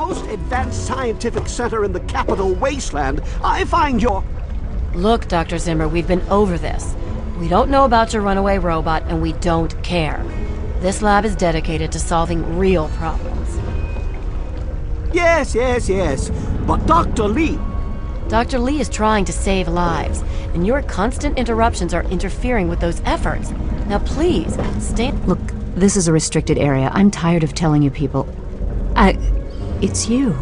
most advanced scientific center in the capital wasteland, I find your... Look, Dr. Zimmer, we've been over this. We don't know about your runaway robot, and we don't care. This lab is dedicated to solving real problems. Yes. But Dr. Li... Dr. Li is trying to save lives, and your constant interruptions are interfering with those efforts. Now please, stay... Look, this is a restricted area. I'm tired of telling you people. It's you.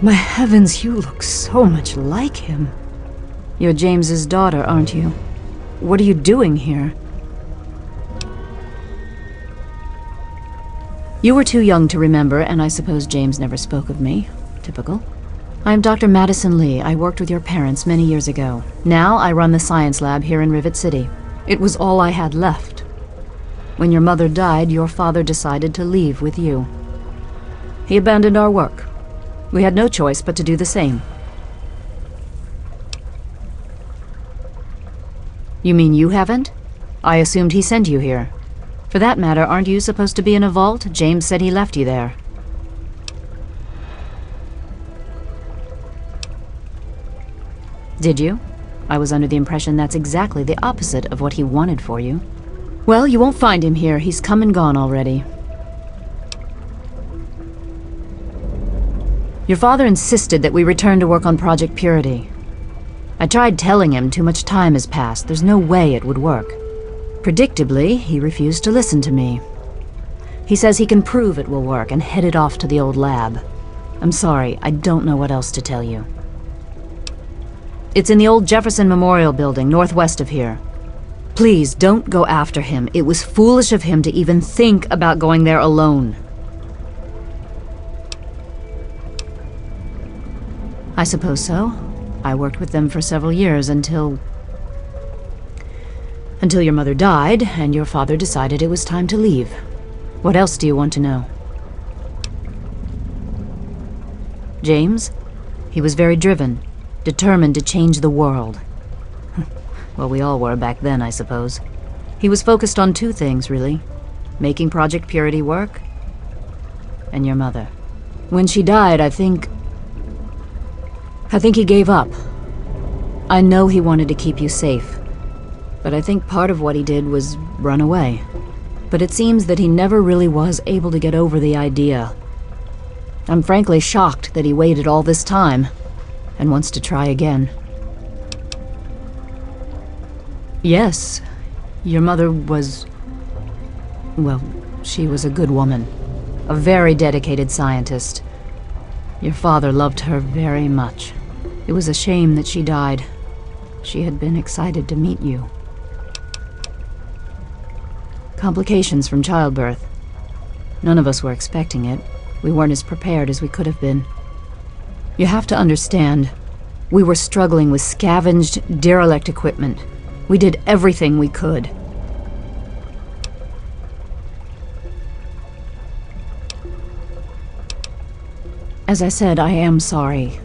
My heavens, you look so much like him. You're James's daughter, aren't you? What are you doing here? You were too young to remember, and I suppose James never spoke of me. Typical. I'm Dr. Madison Li. I worked with your parents many years ago. Now I run the science lab here in Rivet City. It was all I had left. When your mother died, your father decided to leave with you. He abandoned our work. We had no choice but to do the same. You mean you haven't? I assumed he sent you here. For that matter, aren't you supposed to be in a vault? James said he left you there. Did you? I was under the impression that's exactly the opposite of what he wanted for you. Well, you won't find him here. He's come and gone already. Your father insisted that we return to work on Project Purity. I tried telling him too much time has passed. There's no way it would work. Predictably, he refused to listen to me. He says he can prove it will work and headed off to the old lab. I'm sorry, I don't know what else to tell you. It's in the old Jefferson Memorial Building, northwest of here. Please, don't go after him. It was foolish of him to even think about going there alone. I suppose so. I worked with them for several years until your mother died, and your father decided it was time to leave. What else do you want to know? James? He was very driven, determined to change the world. Well, we all were back then, I suppose. He was focused on two things, really. Making Project Purity work, and your mother. When she died, I think he gave up. I know he wanted to keep you safe, but I think part of what he did was run away. But it seems that he never really was able to get over the idea. I'm frankly shocked that he waited all this time and wants to try again. Yes, your mother was... well, she was a good woman. A very dedicated scientist. Your father loved her very much. It was a shame that she died. She had been excited to meet you. Complications from childbirth. None of us were expecting it. We weren't as prepared as we could have been. You have to understand, we were struggling with scavenged, derelict equipment. We did everything we could. As I said, I am sorry.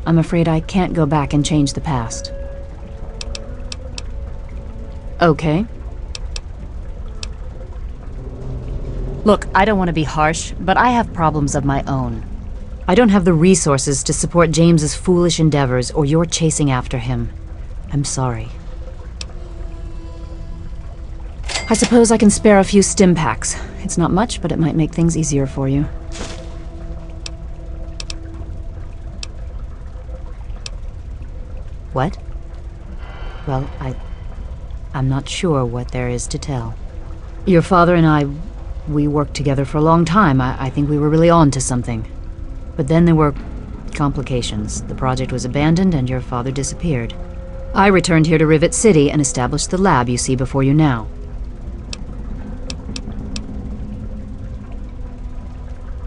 I'm afraid I can't go back and change the past. Okay. Look, I don't want to be harsh, but I have problems of my own. I don't have the resources to support James's foolish endeavors, or you're chasing after him. I'm sorry. I suppose I can spare a few stim packs. It's not much, but it might make things easier for you. What? Well, I'm not sure what there is to tell. Your father and I, we worked together for a long time. I think we were really on to something. But then there were complications. The project was abandoned and your father disappeared. I returned here to Rivet City and established the lab you see before you now.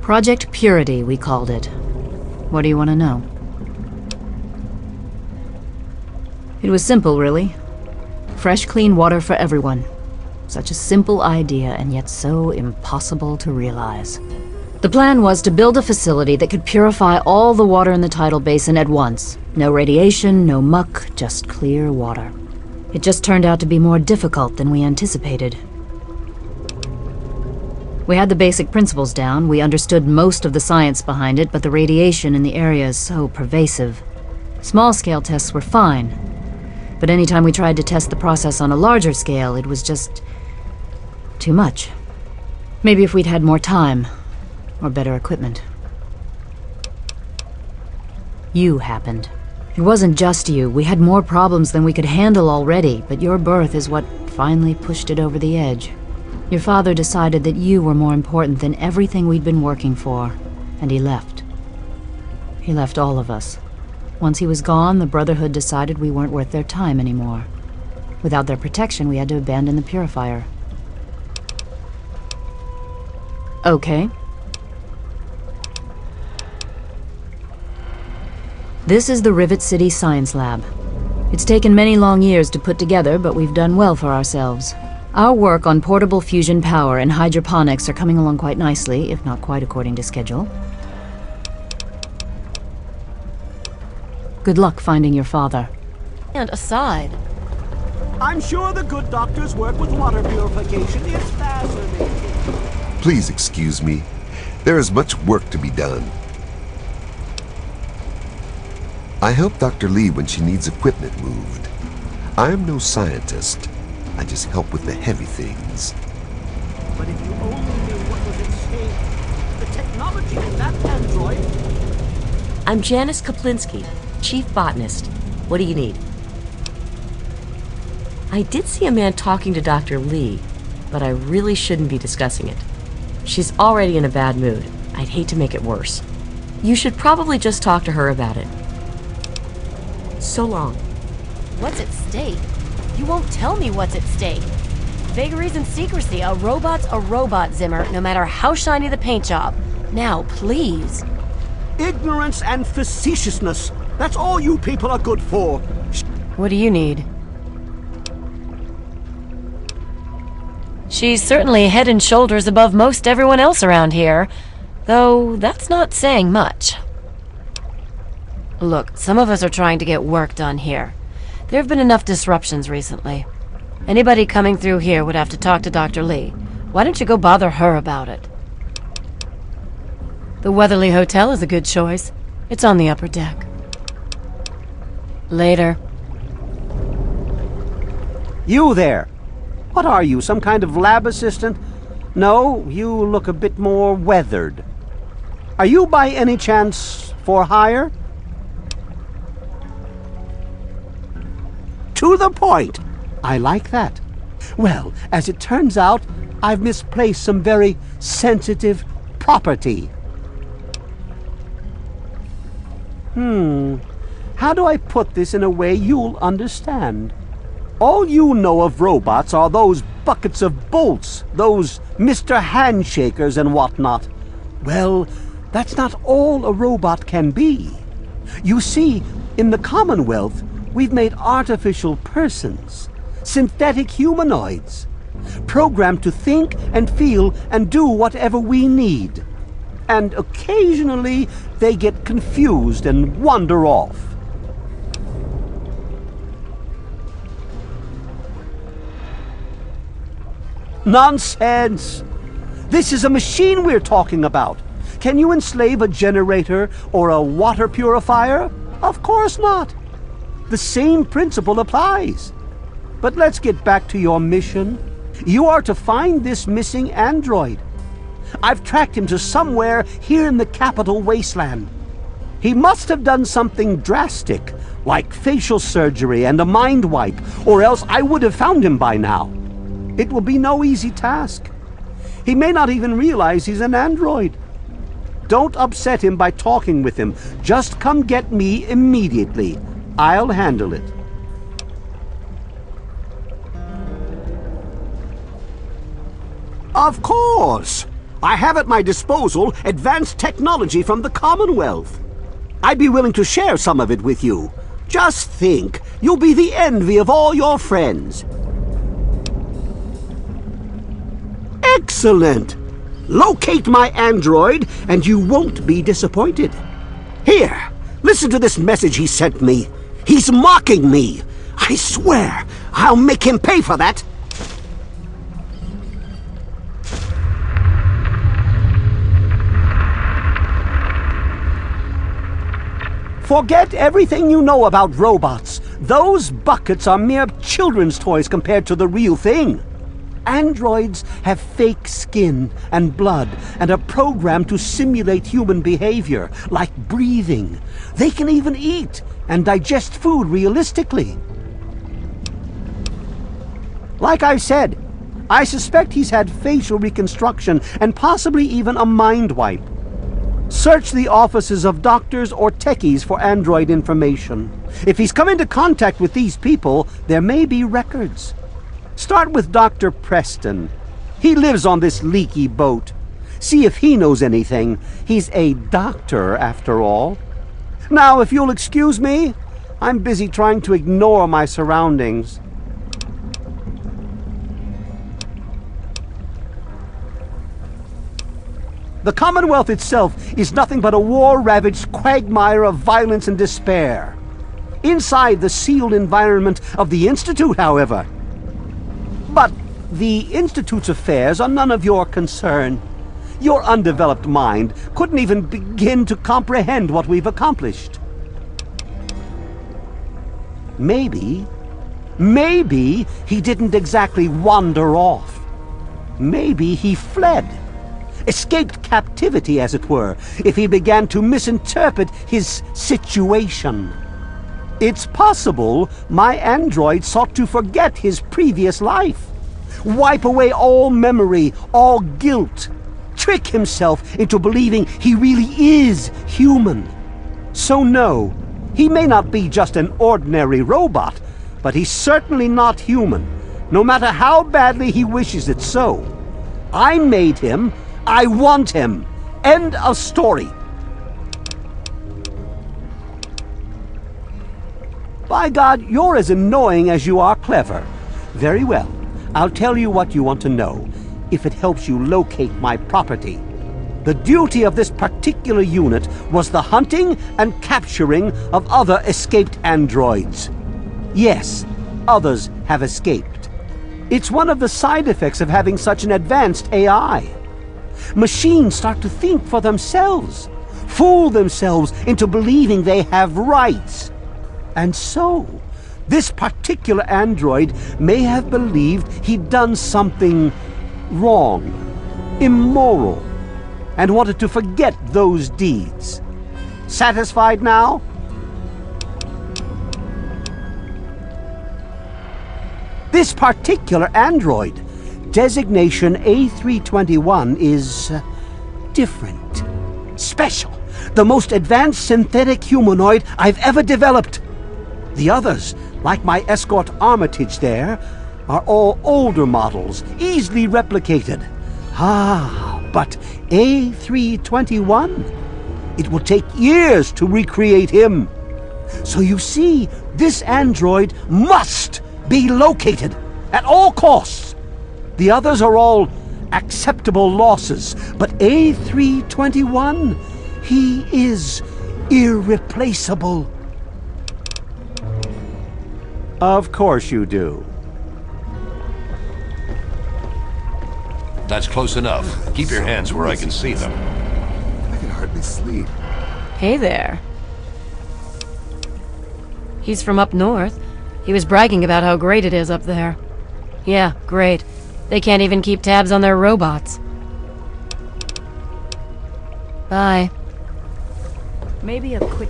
Project Purity, we called it. What do you want to know? It was simple, really. Fresh, clean water for everyone. Such a simple idea, and yet so impossible to realize. The plan was to build a facility that could purify all the water in the tidal basin at once. No radiation, no muck, just clear water. It just turned out to be more difficult than we anticipated. We had the basic principles down, we understood most of the science behind it, but the radiation in the area is so pervasive. Small-scale tests were fine, but anytime we tried to test the process on a larger scale, it was just too much. Maybe if we'd had more time, or better equipment. You happened. It wasn't just you. We had more problems than we could handle already, but your birth is what finally pushed it over the edge. Your father decided that you were more important than everything we'd been working for, and he left. He left all of us. Once he was gone, the Brotherhood decided we weren't worth their time anymore. Without their protection, we had to abandon the Purifier. Okay. This is the Rivet City Science Lab. It's taken many long years to put together, but we've done well for ourselves. Our work on portable fusion power and hydroponics are coming along quite nicely, if not quite according to schedule. Good luck finding your father. And aside, I'm sure the good doctors work with water purification. It's fascinating. Please excuse me. There is much work to be done. I help Dr. Li when she needs equipment moved. I am no scientist. I just help with the heavy things. But if you only knew what was at stake, the technology in that android. I'm Janice Kaplinsky, Chief Botanist. What do you need? I did see a man talking to Dr. Li, but I really shouldn't be discussing it. She's already in a bad mood. I'd hate to make it worse. You should probably just talk to her about it. So long. what's at stake? You won't tell me what's at stake. Vagaries and secrecy. A robot's a robot, Zimmer, no matter how shiny the paint job. Now, please. Ignorance and facetiousness. That's all you people are good for. What do you need? She's certainly head and shoulders above most everyone else around here, though that's not saying much. Look, some of us are trying to get work done here. There have been enough disruptions recently. Anybody coming through here would have to talk to Dr. Li. Why don't you go bother her about it? The Weatherly Hotel is a good choice. It's on the upper deck. Later. You there. What are you, some kind of lab assistant? No, you look a bit more weathered. Are you by any chance for hire? To the point. I like that. Well, as it turns out, I've misplaced some very sensitive property. How do I put this in a way you'll understand? All you know of robots are those buckets of bolts, those Mr. Handshakers and whatnot. Well, that's not all a robot can be. You see, in the Commonwealth, we've made artificial persons, synthetic humanoids, programmed to think and feel and do whatever we need. And occasionally, they get confused and wander off. Nonsense! This is a machine we're talking about. Can you enslave a generator or a water purifier? Of course not. The same principle applies. But let's get back to your mission. You are to find this missing android. I've tracked him to somewhere here in the capital wasteland. He must have done something drastic, like facial surgery and a mind wipe, or else I would have found him by now. It will be no easy task. He may not even realize he's an android. Don't upset him by talking with him. Just come get me immediately. I'll handle it. Of course! I have at my disposal advanced technology from the Commonwealth. I'd be willing to share some of it with you. Just think, you'll be the envy of all your friends. Excellent! Locate my android, and you won't be disappointed. Here, listen to this message he sent me. He's mocking me. I swear, I'll make him pay for that. Forget everything you know about robots. Those buckets are mere children's toys compared to the real thing. Androids have fake skin and blood and are programmed to simulate human behavior, like breathing. They can even eat and digest food realistically. Like I said, I suspect he's had facial reconstruction and possibly even a mind wipe. Search the offices of doctors or techies for android information. If he's come into contact with these people, there may be records. Start with Dr. Preston. He lives on this leaky boat. See if he knows anything. He's a doctor, after all. Now, if you'll excuse me, I'm busy trying to ignore my surroundings. The Commonwealth itself is nothing but a war-ravaged quagmire of violence and despair. Inside the sealed environment of the Institute, however. But the Institute's affairs are none of your concern. Your undeveloped mind couldn't even begin to comprehend what we've accomplished. Maybe he didn't exactly wander off. Maybe he fled. Escaped captivity, as it were, if he began to misinterpret his situation. It's possible my android sought to forget his previous life, wipe away all memory, all guilt, trick himself into believing he really is human. So no, he may not be just an ordinary robot, but he's certainly not human, no matter how badly he wishes it so. I made him. I want him. End of story. By God, you're as annoying as you are clever. Very well. I'll tell you what you want to know, if it helps you locate my property. The duty of this particular unit was the hunting and capturing of other escaped androids. Yes, others have escaped. It's one of the side effects of having such an advanced AI. Machines start to think for themselves, fool themselves into believing they have rights. And so, this particular android may have believed he'd done something wrong, immoral, and wanted to forget those deeds. Satisfied now? This particular android, designation A321, is different, special, the most advanced synthetic humanoid I've ever developed. The others, like my escort Armitage there, are all older models, easily replicated. But A321? It will take years to recreate him. So you see, this android must be located at all costs. The others are all acceptable losses, but A321, he is irreplaceable. Of course you do. That's close enough. Keep your hands where I can see them. I can hardly sleep. Hey there. He's from up north. He was bragging about how great it is up there. Yeah, great. They can't even keep tabs on their robots. Bye. Maybe a quick